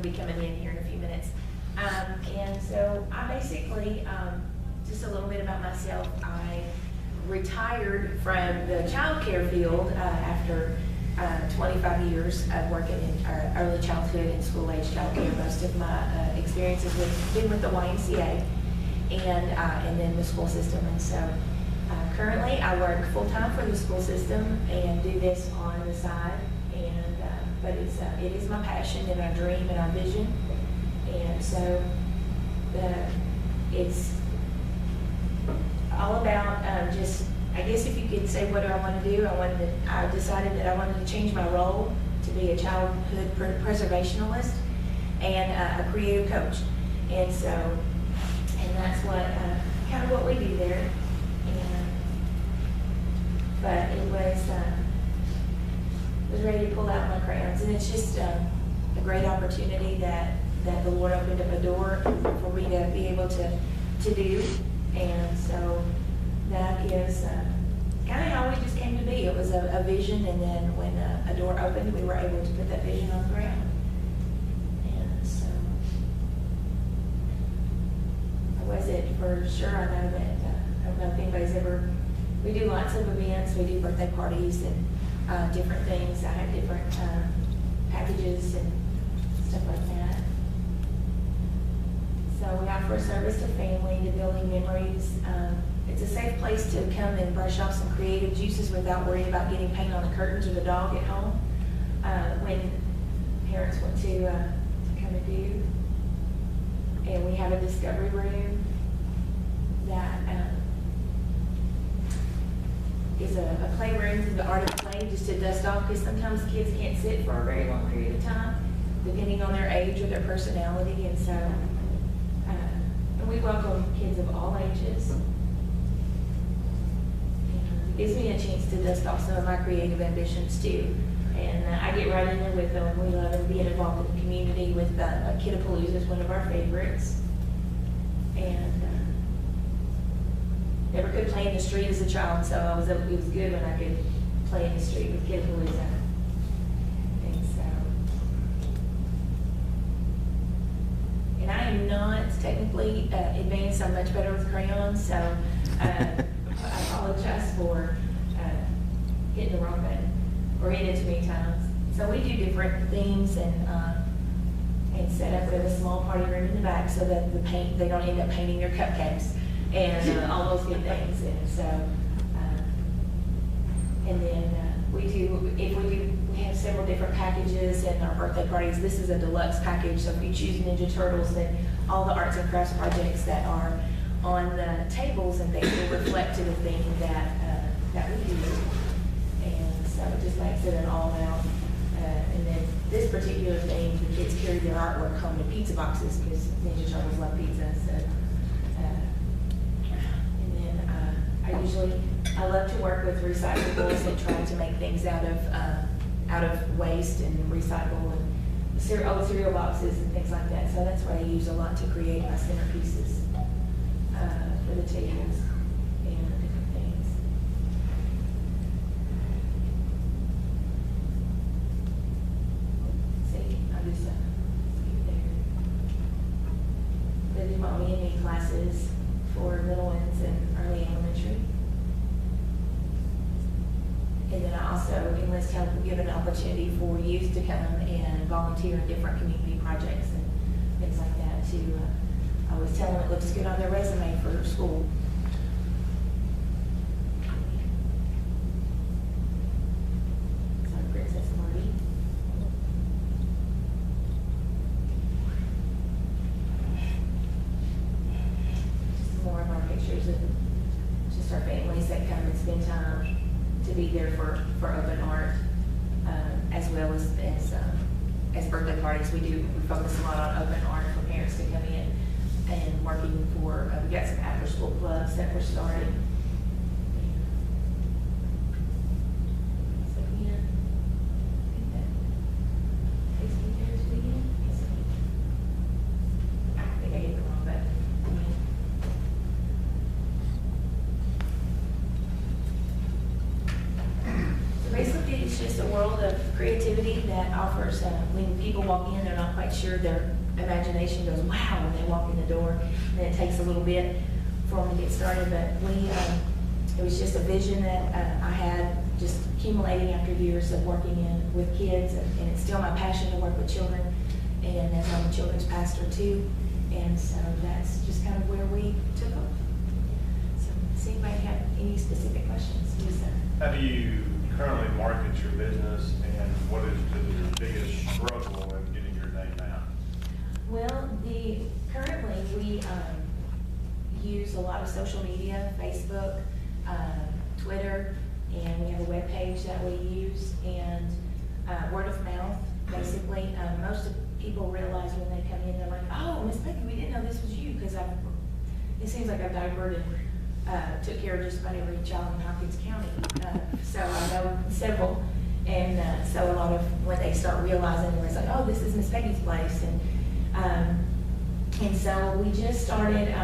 be coming in here in a few minutes. And so I basically, just a little bit about myself, I retired from the child care field after 25 years of working in early childhood and school-age child care. Most of my experiences have been with the YMCA and then the school system. And so currently I work full-time for the school system and do this on the side. And but it is my passion and my dream and our vision. And so it's all about just, I guess if you could say what do I want to do, I decided that I wanted to change my role to be a childhood preservationalist and a creative coach. And so, and that's what, kind of what we do there. And, but it was ready to pull out my crayons. And it's just a great opportunity that the Lord opened up a door for me to be able to do. And so that is kind of how we just came to be. It was a vision, and then when a door opened, we were able to put that vision on the ground. And so I wasn't for sure. I know that, I don't know if anybody's ever, we do lots of events. We do birthday parties and different things. I have different packages and stuff like that. So we offer a service to family, to building memories. It's a safe place to come and brush off some creative juices without worrying about getting paint on the curtains or the dog at home when parents want to come and do. And we have a discovery room that is a playroom for the art of play, just to dust off, because sometimes kids can't sit for a very long period of time, depending on their age or their personality. And so and we welcome kids of all ages. It gives me a chance to dust off some of my creative ambitions too. And I get right in there with them. We love being involved in the community with Kidapalooza is one of our favorites. And never could play in the street as a child, so it was good when I could play in the street with Kidapalooza. And I am not technically advanced. I'm much better with crayons, so I apologize for hitting the wrong button or hitting it too many times. So we do different things and set up with a small party room in the back so that they don't end up painting their cupcakes and all those good things. And so, and then we have several different packages in our birthday parties. This is a deluxe package, so if you choose Ninja Turtles, then all the arts and crafts projects that are on the tables and things will reflect to the theme that we do. And so it just makes it an all-out. And then this particular theme, the kids carry their artwork home to pizza boxes because Ninja Turtles love pizza. So, and then I love to work with recyclables and try to make things out of waste and recycle and old cereal boxes and things like that. So that's what I use a lot to create my centerpieces for the tables and different things. See, I'll just skip there. They do mommy and me classes for little ones in early elementary. And then I also enlist help and give an opportunity for youth to come and volunteer in different community projects and things like that to, I always tell them it looks good on their resume for school. Sorry, Princess Marty. Just more of our pictures of just our families that come and spend time to be there for open art, as well as birthday parties. We focus a lot on open art for parents to come in and working for, we've got some after school clubs that we're starting. So again, I think that takes me there to begin. I think I hit the wrong button. Basically, it's just a world of creativity that offers, when people walk in, they're not quite sure, their imagination goes, wow, when they walk in the door. And it takes a little bit for them to get started, but it was just a vision that I had, just accumulating after years of working with kids, and it's still my passion to work with children, and as I'm a children's pastor too, and so that's just kind of where we took off. So, does anybody have any specific questions? Yes, sir. How do you currently market your business, and what is your biggest struggle in getting your name out? Well, currently we use a lot of social media, Facebook, Twitter, and we have a web page that we use, and word of mouth, basically. Most of people realize when they come in, they're like, oh, Miss Peggy, we didn't know this was you, because it seems like I've diverted took care of just about every child in Hopkins County. So I know several, and so a lot of, when they start realizing, it's like, oh, this is Miss Peggy's place. And so we just started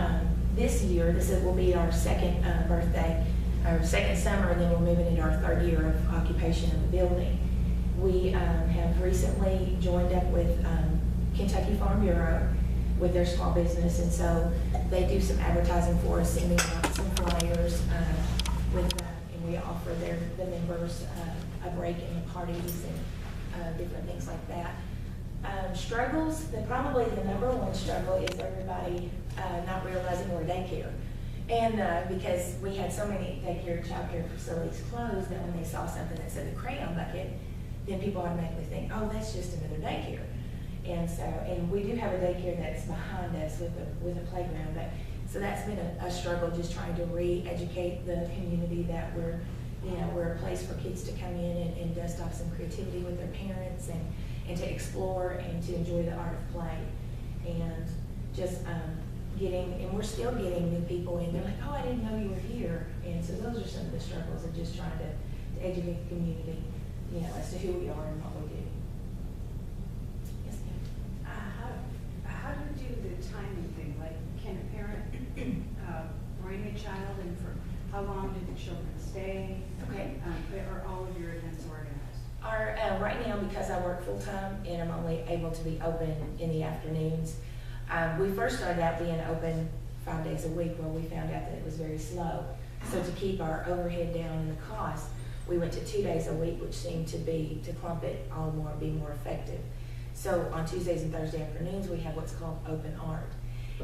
this year, will be our second birthday, our second summer, and then we're moving into our third year of occupation of the building. We have recently joined up with Kentucky Farm Bureau with their small business, and so they do some advertising for us, sending out some flyers and we offer the members a break in the parties and different things like that. Struggles, probably the number one struggle is everybody not realizing we're daycare. And because we had so many daycare, child care facilities closed, that when they saw something that said the Crayon bucket, then people automatically think, oh, that's just another daycare. And we do have a daycare that's behind us with a playground, but so that's been a struggle, just trying to re-educate the community that we're a place for kids to come in and dust off some creativity with their parents and to explore and to enjoy the art of play. And just and we're still getting new people in. They're like, oh, I didn't know you were here. And so those are some of the struggles of just trying to educate the community, as to who we are and what we do. Yes, ma'am. How do you do the timing thing? Like, can a parent bring a child in for how long do the children stay? Okay. Are all of your events organized? Right now, because I work full-time and I'm only able to be open in the afternoons, we first started out being open 5 days a week, where we found out that it was very slow. So to keep our overhead down and the cost, we went to 2 days a week, which seemed to clump it all more, be more effective. So on Tuesdays and Thursday afternoons, we have what's called open art,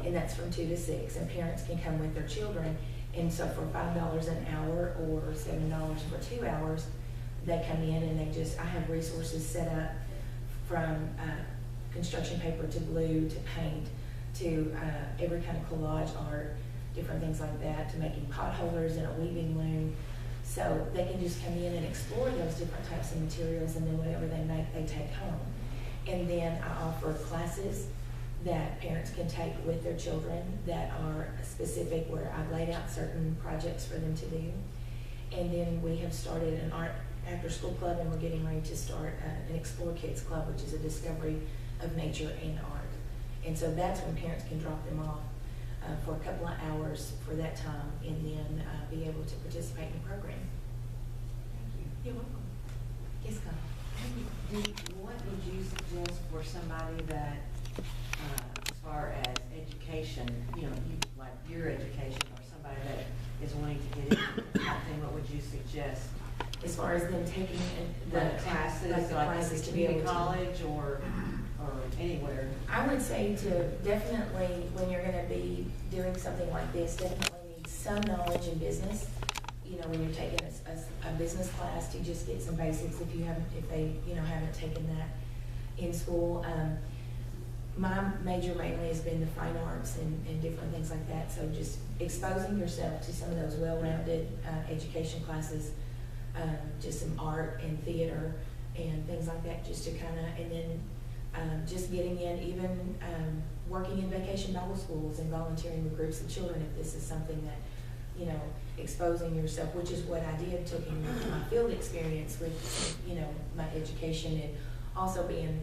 and that's from 2 to 6, and parents can come with their children. And so for $5 an hour or $7 for 2 hours, they come in and I have resources set up from construction paper to glue to paint to every kind of collage art, different things like that, to making pot holders and a weaving loom. So they can just come in and explore those different types of materials, and then whatever they make, they take home. And then I offer classes that parents can take with their children that are specific, where I've laid out certain projects for them to do. And then we have started an art after-school club, and we're getting ready to start an Explore Kids Club, which is a discovery of nature and art. And so that's when parents can drop them off for a couple of hours for that time, and then be able to participate in the program. Thank you. You're welcome. Yes, Connie. What would you suggest for somebody that, as far as education, like your education, or somebody that is wanting to get into that thing, what would you suggest? As far as them taking The classes, like the classes to be able to college or anywhere? I would say to definitely, when you're going to be doing something like this, definitely need some knowledge in business. When you're taking a business class, to just get some basics if they haven't taken that in school. My major mainly has been the fine arts and different things like that. So just exposing yourself to some of those well-rounded education classes, just some art and theater and things like that, just to and then just getting in, even working in vacation Bible schools and volunteering with groups of children, if this is something that, exposing yourself, which is what I did, taking my field experience with, my education, and also being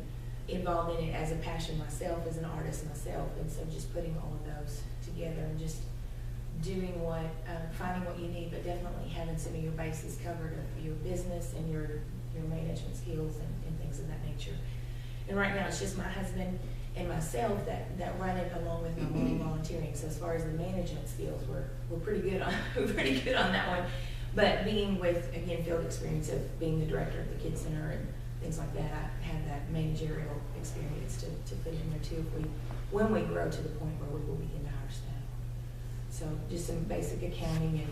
involved in it as a passion myself, as an artist myself. And so just putting all of those together and just doing finding what you need, but definitely having some of your bases covered of your business and your your management skills and things of that nature. And right now, it's just my husband and myself that run it along with my mom volunteering. So as far as the management skills, we're pretty good on we're pretty good on that one. But being with, again, field experience of being the director of the Kids Center and things like that, I have that managerial experience to put in there too when we grow to the point where we will begin to hire staff. So just some basic accounting and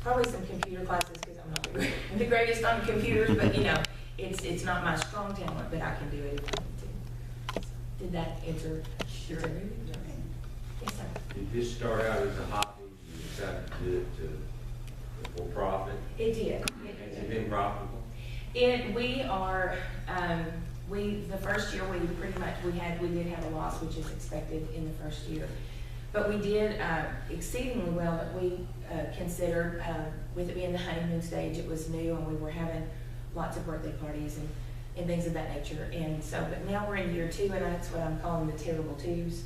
probably some computer classes, because I'm not the greatest on computers, but you know, it's not my strong talent, but I can do it if I need to. So, did that answer? Sure. Yes, sir. Did this start out as a hobby, you decided to do it to for profit? It did. Has it been profitable? The first year we pretty much, we did have a loss, which is expected in the first year. But we did exceedingly well, that we considered, with it being the honeymoon stage, it was new and we were having lots of birthday parties and things of that nature. And so, but now we're in year 2 and that's what I'm calling the terrible twos.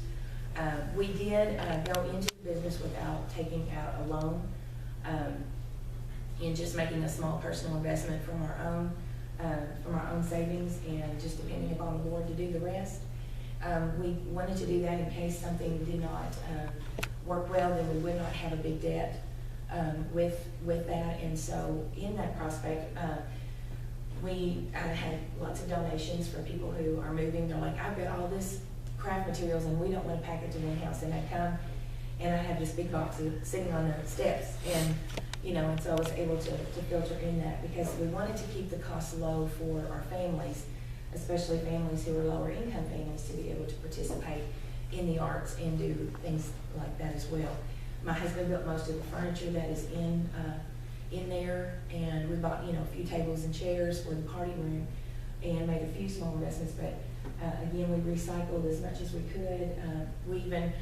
We did go into the business without taking out a loan and just making a small personal investment from our own savings and just depending upon the Lord to do the rest. We wanted to do that in case something did not work well, then we would not have a big debt with that. And so in that prospect, we had lots of donations from people who are moving. They're like, I've got all this craft materials and we don't want to pack it to one house. And I come and I have this big box sitting on the steps. And you know, and so I was able to filter in that because we wanted to keep the costs low for our families, especially families who are lower income families, to be able to participate in the arts and do things like that as well. My husband built most of the furniture that is in there, and we bought, you know, a few tables and chairs for the party room and made a few small investments, but again, we recycled as much as we could. We even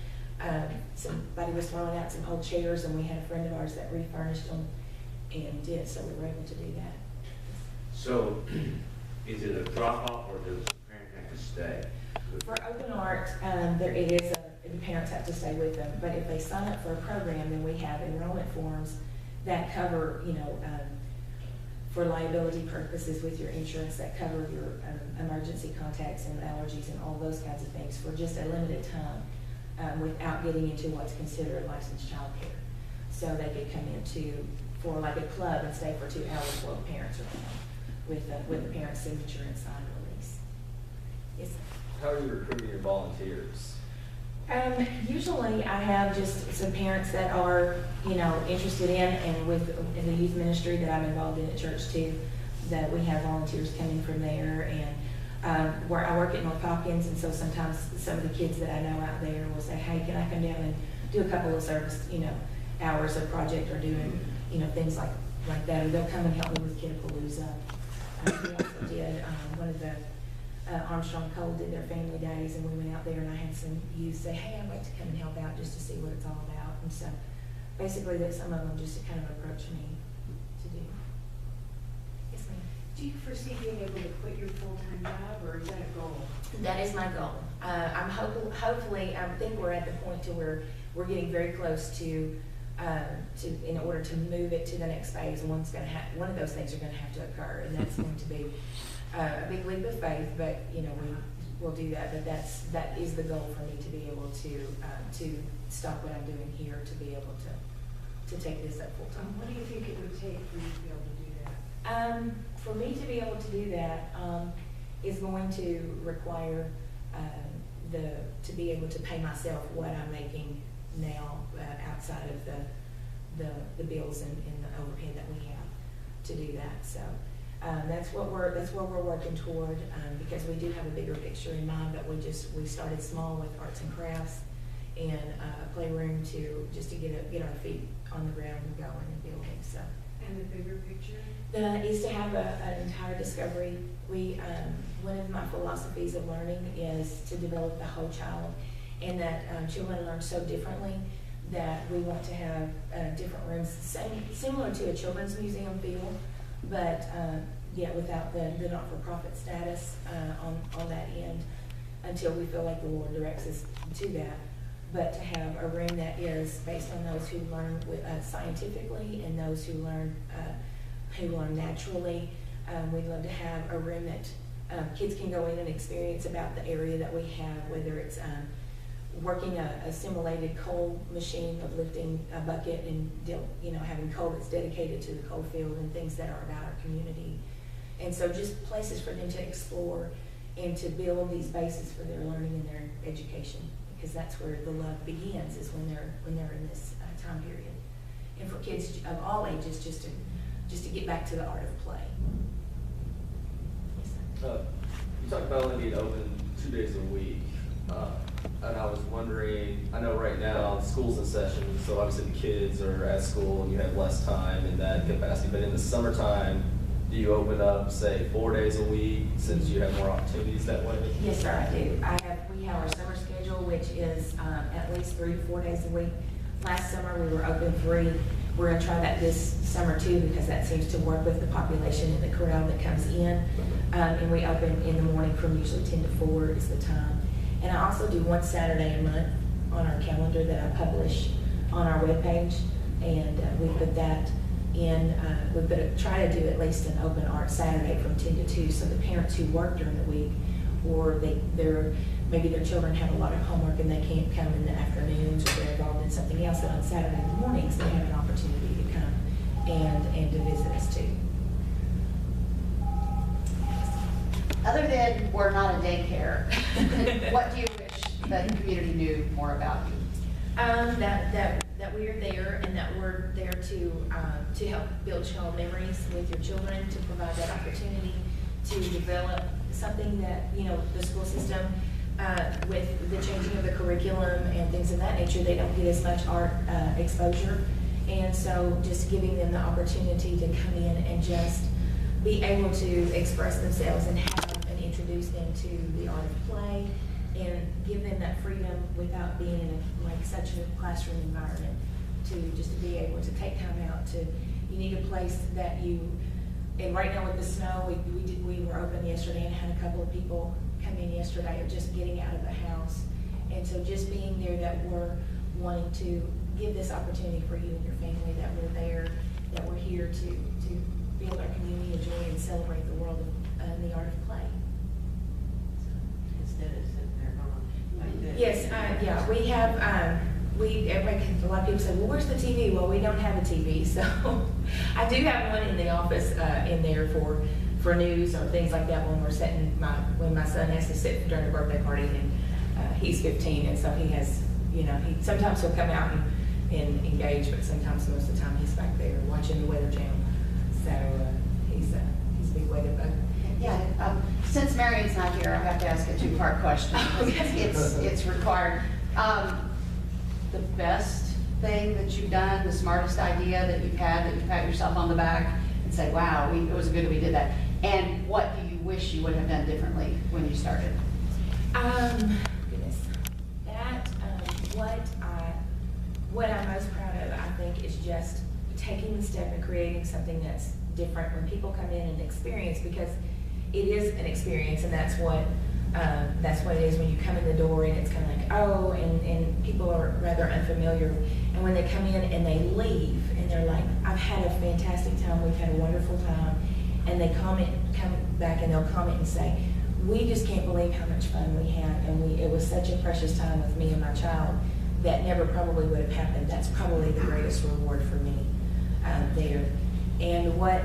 somebody was throwing out some old chairs and we had a friend of ours that refurnished them and did, so we were able to do that. So, is it a drop-off or does the parent have to stay? For open art, the parents have to stay with them, but if they sign up for a program, then we have enrollment forms that cover, you know, for liability purposes with your insurance, that cover your emergency contacts and allergies and all those kinds of things for just a limited time. Without getting into what's considered licensed child care. So they could come into for like a club and stay for 2 hours while the parents are around with the parent's signature and signed release. Yes, sir. How are you recruiting your volunteers? Usually I have just some parents that are, you know, interested in the youth ministry that I'm involved in at church too, that we have volunteers coming from there. And where I work at North Hopkins, and so sometimes some of the kids that I know out there will say, hey, can I come down and do a couple of service, you know, hours of project or doing, you know, things like that, or they'll come and help me with Kidapalooza. We also did, one of the Armstrong Cole did their family days, and we went out there and I had some youth say, hey, I'd like to come and help out just to see what it's all about. And so basically that some of them just to kind of approach me to do. Yes, ma'am. Do you foresee being able to quit your full-time job, or is that a goal? That is my goal. I'm hopefully, I think we're at the point to where we're getting very close to in order to move it to the next phase, one of those things are going to have to occur, and that's going to be a big leap of faith. But you know, we'll do that. But that is the goal for me, to be able to stop what I'm doing here, to be able to take this up full time. What do you think it would take for you to be able to do that? For me to be able to do that is going to require to be able to pay myself what I'm making now outside of the bills and the overhead that we have to do that. So that's what we're working toward, because we do have a bigger picture in mind. But we started small with arts and crafts and a playroom to get our feet on the ground and going and building. So. And the bigger picture? Is to have an entire discovery. One of my philosophies of learning is to develop the whole child, and that children learn so differently that we want to have different rooms, similar to a children's museum feel, but yet without the not-for-profit status on that end, until we feel like the Lord directs us to that. But to have a room that is based on those who learn scientifically and those who learn naturally, We'd love to have a room that kids can go in and experience about the area that we have, whether it's working a simulated coal machine of lifting a bucket and having coal that's dedicated to the coal field and things that are about our community. And so just places for them to explore and to build these bases for their learning and their education, because that's where the love begins, is when they're in this time period. And for kids of all ages, just to get back to the art of play. Yes, sir. You talked about only being open 2 days a week. And I was wondering, I know right now school's in session, so obviously the kids are at school and you have less time in that capacity, but in the summertime, do you open up, say, 4 days a week since you have more opportunities that way? Yes, sir, I do. We have our summer schedule, which is at least 3 to 4 days a week. Last summer, we were open 3. We're going to try that this summer too, because that seems to work with the population and the crowd that comes in. And we open in the morning from usually 10 to 4 is the time. And I also do one Saturday a month on our calendar that I publish on our webpage, and we put that in. Try to do at least an open art Saturday from 10 to 2, so the parents who work during the week, or maybe their children have a lot of homework and they can't come in the afternoons, or they're involved in something else, that on Saturday mornings they have an opportunity to come and to visit us too. Other than we're not a daycare, what do you wish the community knew more about you? That we are there, and that we're there to help build child memories with your children, to provide that opportunity to develop something that, the school system, with the changing of the curriculum and things of that nature, they don't get as much art exposure. And so just giving them the opportunity to come in and just be able to express themselves and introduce them to the art of play, and give them that freedom without being in such a classroom environment, to be able to take time out. You need a place that and right now with the snow, we were open yesterday and had a couple of people come in yesterday of just getting out of the house. And so just being there, that we're wanting to give this opportunity for you and your family, that we're there, that we're here to build our community, enjoy and celebrate the world of the art of play. Instead of sitting there going like this. Yes, yeah, we have, a lot of people say, well, where's the TV? Well, we don't have a TV, so I do have one in the office in there for news or things like that when we're when my son has to sit during a birthday party, and he's 15, and so he has, sometimes he'll come out and engage, but sometimes most of the time he's back there watching the Weather Channel. So he's a big weather bug. Yeah, since Marion's not here, I have to ask a 2-part question. It's required. The best thing that you've done, the smartest idea that you've had, that you pat yourself on the back and say, wow, it was good that we did that. And what do you wish you would have done differently when you started? Goodness. What I'm most proud of, I think, is just taking the step and creating something that's different when people come in and experience, because it is an experience, and that's what it is when you come in the door, and it's kind of like, oh, and people are rather unfamiliar, and when they come in and they leave and they're like, I've had a fantastic time, we've had a wonderful time, and they come back and they'll comment and say, we just can't believe how much fun we had, and it was such a precious time with me and my child that never probably would have happened. That's probably the greatest reward for me there. And what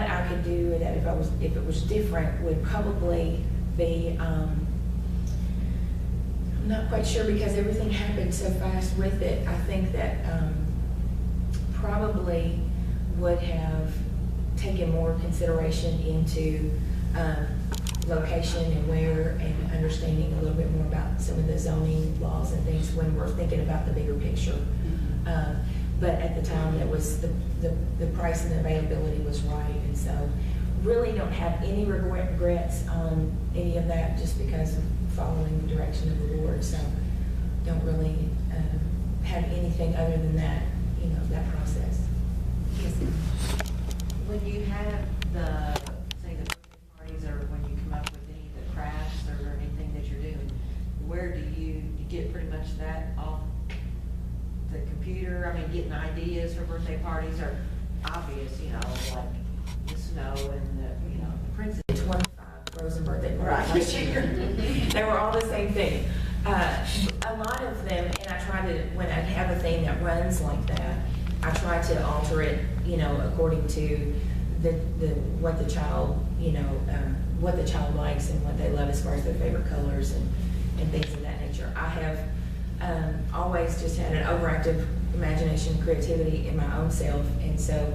I could do, that if it was different, would probably be, I'm not quite sure, because everything happened so fast with it. I think that probably would have taken more consideration into location and where, and understanding a little bit more about some of the zoning laws and things when we're thinking about the bigger picture. But at the time, it was the price and the availability was right, and so really don't have any regrets on any of that, just because of following the direction of the Lord. So don't really have anything other than that, that process. Yes. When you have say the birthday parties, or when you come up with any of the crafts or anything that you're doing, where do you get pretty much that off the computer? I mean, getting ideas for birthday parties are obvious, like the snow and the, you know, the princess. 25 Rosenberg that were out last year. They were all the same thing. A lot of them, and I try to, when I have a theme that runs like that, I try to alter it, you know, according to what the child, you know, what the child likes and what they love as far as their favorite colors and things of that nature. I have always just had an overactive imagination and creativity in my own self, and so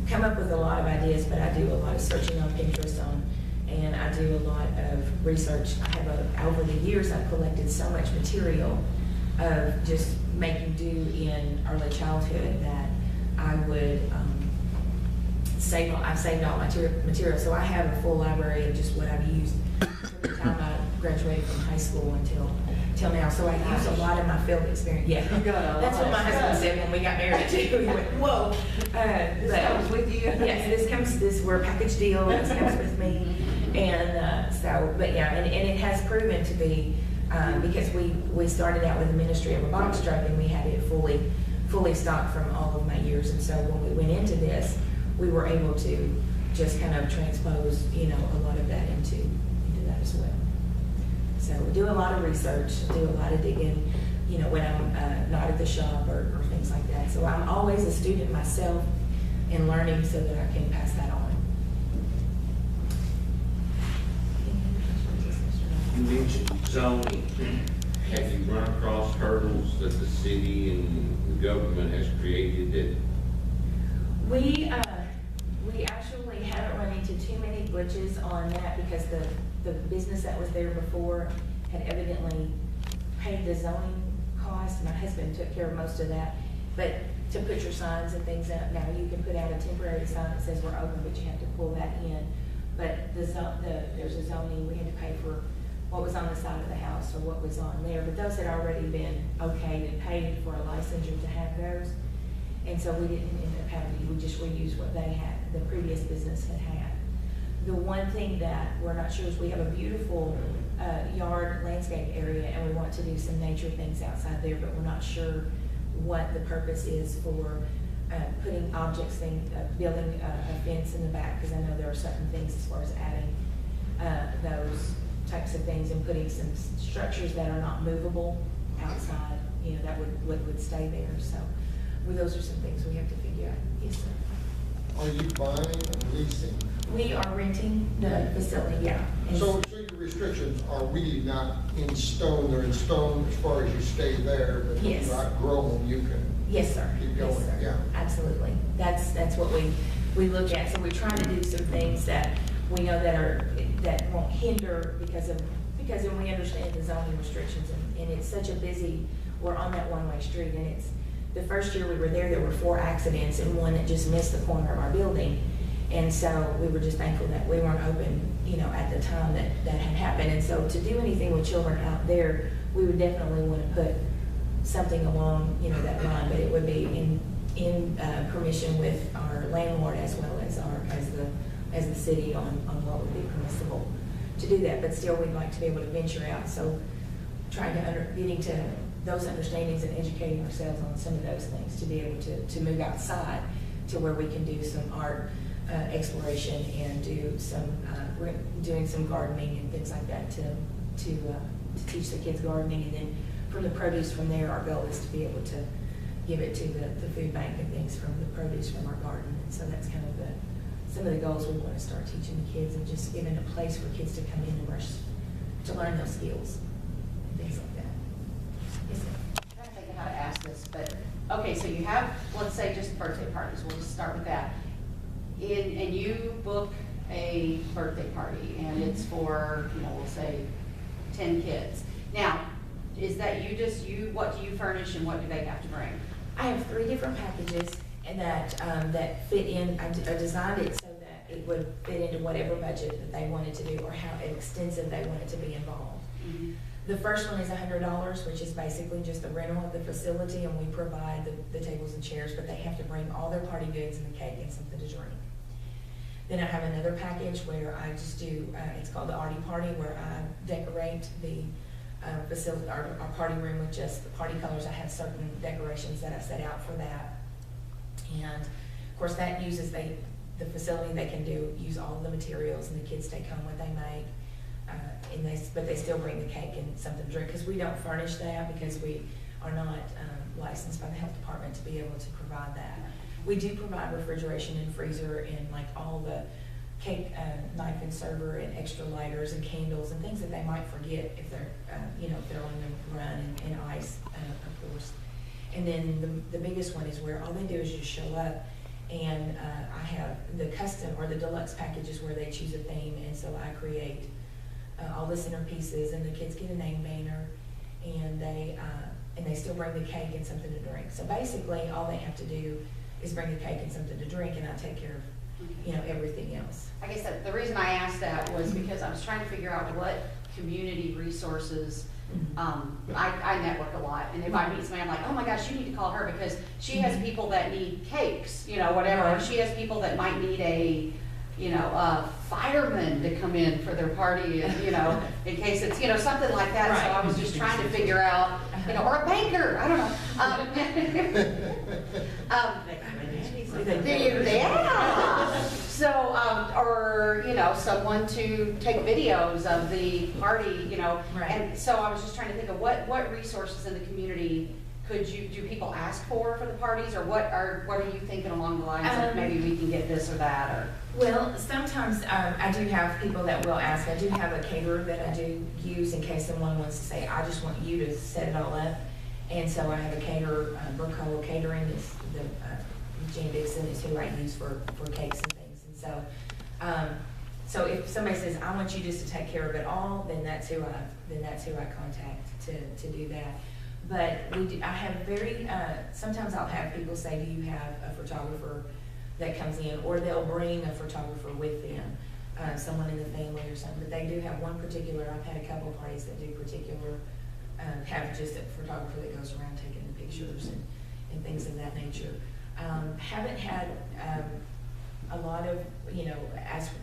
come up with a lot of ideas, but I do a lot of searching on Pinterest and I do a lot of research. I have over the years, I've collected so much material of just making do in early childhood that I would I've saved all my material. So I have a full library of just what I've used from the time I graduated from high school until now. So I use a lot of my field experience. Yeah, that's what my husband said when we got married too. He went, "Whoa!" This comes with you. Yes, we're a package deal. This comes with me, and but yeah, and it has proven to be because we started out with a ministry of a box truck and we had it fully stocked from all of my years, and so when we went into this, we were able to just kind of transpose, you know, a lot of that into that as well. So we do a lot of research, do a lot of digging, you know, when I'm not at the shop or things like that. So I'm always a student myself and learning so that I can pass that on. You mentioned zoning. Have you run across hurdles that the city and the government has created that? We actually haven't run into too many glitches on that because the business that was there before had evidently paid the zoning cost. My husband took care of most of that. But to put your signs and things up, now you can put out a temporary sign that says we're open, but you have to pull that in. But there's a zoning, we had to pay for what was on the side of the house or what was on there. But those had already been okayed and paid for a licensure to have those. And so we didn't end up having, we just reused what they had, the previous business had had. The one thing that we're not sure is we have a beautiful yard landscape area and we want to do some nature things outside there, but we're not sure what the purpose is for putting objects, building a fence in the back, because I know there are certain things as far as adding those types of things and putting some structures that are not movable outside, you know, that would stay there. So those are some things we have to figure out. Yes, sir. Are you buying or leasing? We are renting the facility, yeah. And So your restrictions are really not in stone, they're in stone as far as you stay there, but if Yes. you're not grown, you can. Yes, sir. Keep Yes, going, sir. yeah. Absolutely. That's what we look at. So we're trying to do some things that we know that won't hinder because we understand the zoning restrictions and it's such a busy, we're on that one-way street and it's, the first year we were there were 4 accidents and one that just missed the corner of our building. And so we were just thankful that we weren't open, you know, at the time that had happened. And so to do anything with children out there, we would definitely want to put something along, you know, that line, but it would be in permission with our landlord as well as the city on what would be permissible to do that. But still, we'd like to be able to venture out. So trying to getting to those understandings and educating ourselves on some of those things to be able to move outside to where we can do some art exploration and do some doing some gardening and things like that to teach the kids gardening, and then from the produce from there, our goal is to be able to give it to the food bank and things from the produce from our garden. And so that's kind of some of the goals we want to start teaching the kids and just giving a place for kids to come in and to learn those skills and things like that. Yes, ma'am. I'm trying to think of how to ask this, but, okay, so you have, let's say, just birthday parties, we'll just start with that. And you book a birthday party, and it's for, you know, we'll say 10 kids. Now, is that what do you furnish and what do they have to bring? I have 3 different packages and that fit in. I designed it so that it would fit into whatever budget that they wanted to do or how extensive they wanted to be involved. Mm-hmm. The first one is $100, which is basically just the rental of the facility, and we provide the tables and chairs, but they have to bring all their party goods and the cake and something to drink. Then I have another package where I just do, it's called the Artie Party, where I decorate the facility, our party room with just the party colors. I have certain decorations that I set out for that. And of course that uses, the the facility, they can use all of the materials, and the kids take home what they make. But they still bring the cake and something to drink, because we don't furnish that, because we are not licensed by the health department to be able to provide that. We do provide refrigeration and freezer and like all the cake, knife and server and extra lighters and candles and things that they might forget if they're, if they're on the run, and ice, of course. And then the biggest one is where all they do is just show up, and I have the custom or the deluxe packages where they choose a theme, and so I create all the centerpieces, and the kids get a name banner, and they still bring the cake and something to drink. So basically, all they have to do is bring the cake and something to drink, and I take care of, everything else. I guess that the reason I asked that was because I was trying to figure out what community resources. I network a lot, and if I meet somebody, I'm like, oh my gosh, you need to call her, because she has people that need cakes, whatever. Right. She has people that might need a fireman to come in for their party, in case it's, something like that. So I was just trying to figure out, or a banker, I don't know. Yeah. So, or, someone to take videos of the party, Right. And so I was just trying to think of what resources in the community do people ask for the parties, or what are you thinking along the lines of maybe we can get this or that, or? Well, sometimes I do have people that will ask. I do have a caterer that I do use in case someone wants to say, I just want you to set it all up. And so I have a caterer, Burkholder Catering, is Jan Dixon is who I use for cakes and things. And so if somebody says, I want you just to take care of it all, then that's who I contact to do that. But I have sometimes I'll have people say, do you have a photographer that comes in, or they'll bring a photographer with them, someone in the family or something. But they do have one particular, I've had a couple of parties that do particular, have just a photographer that goes around taking the pictures and things of that nature. Haven't had a lot of,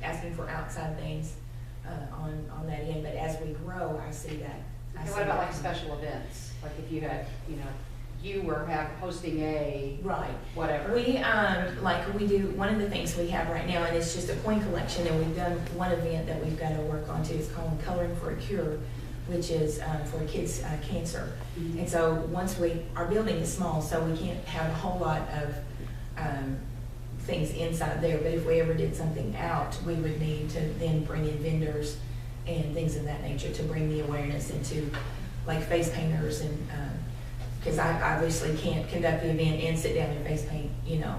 asking for outside things on that end, but as we grow, I see that. Okay, what about like special events? Like if you had, you were hosting a Right. whatever. We we do, one of the things we have right now, and it's just a coin collection, and we've done one event that we've got to work on too. It's called Coloring for a Cure, which is for kids' cancer. Mm-hmm. And so our building is small, so we can't have a whole lot of things inside there. But if we ever did something out, we would need to then bring in vendors and things of that nature to bring the awareness into, like face painters, and because I obviously can't conduct the event and sit down and face paint,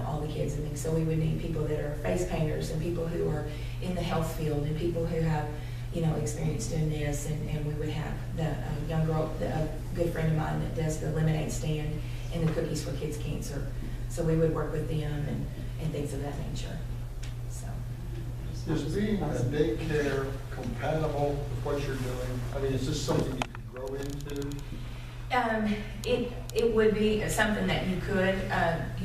all the kids and things. So we would need people that are face painters, and people who are in the health field, and people who have, experience doing this. And we would have the young girl, a good friend of mine that does the lemonade stand and the cookies for kids' cancer. So we would work with them and things of that nature. So. Is being a daycare compatible with what you're doing? I mean, is this something you could grow into? It would be something that you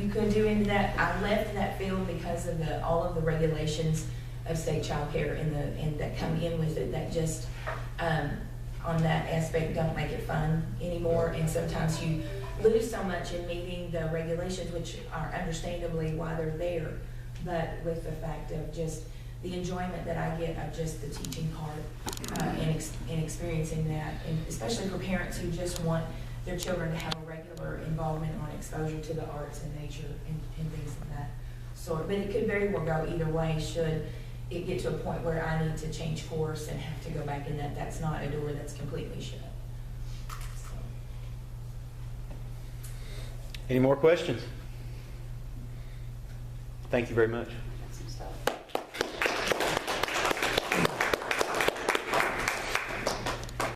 could do into that. I left that field because of all of the regulations of state child care and that come in with it, that just on that aspect don't make it fun anymore. And sometimes you lose so much in meeting the regulations, which are understandably why they're there, but with the fact of just the enjoyment that I get of just the teaching part and experiencing that, and especially for parents who just want their children to have a regular involvement on exposure to the arts and nature and things of that sort. But it could very well go either way should it get to a point where I need to change course and have to go back in that's not a door that's completely shut. So. Any more questions? Thank you very much. Some stuff.